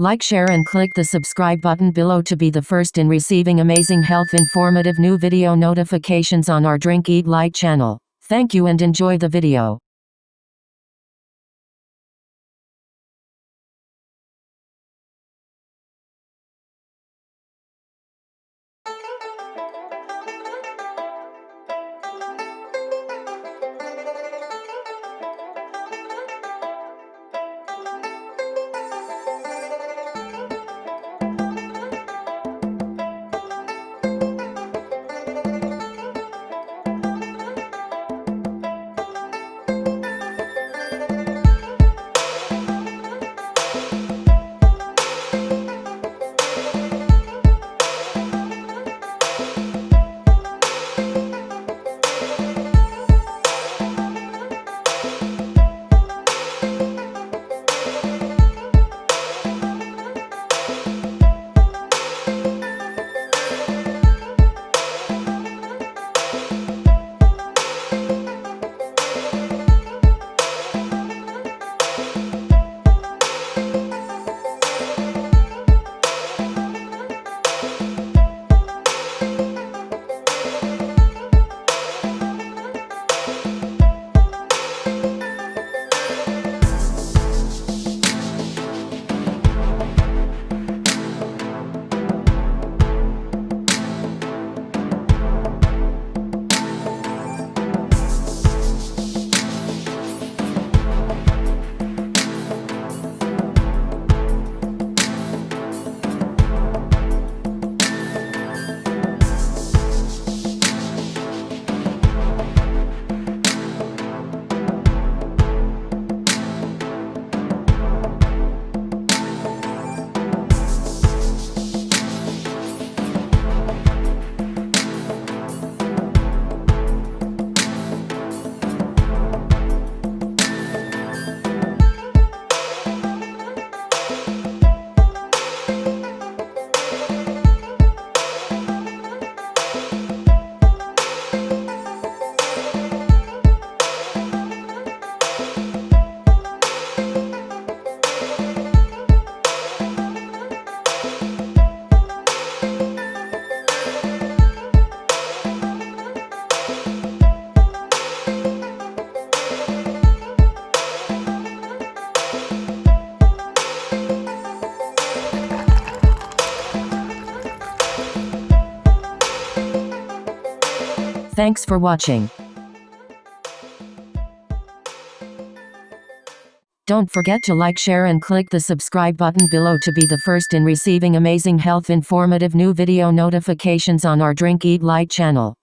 Like, share and click the subscribe button below to be the first in receiving amazing health informative new video notifications on our Drink Eat Light channel. Thank you and enjoy the video. Thanks for watching. Don't forget to like, share and click the subscribe button below to be the first in receiving amazing health informative new video notifications on our Drink Eat Light channel.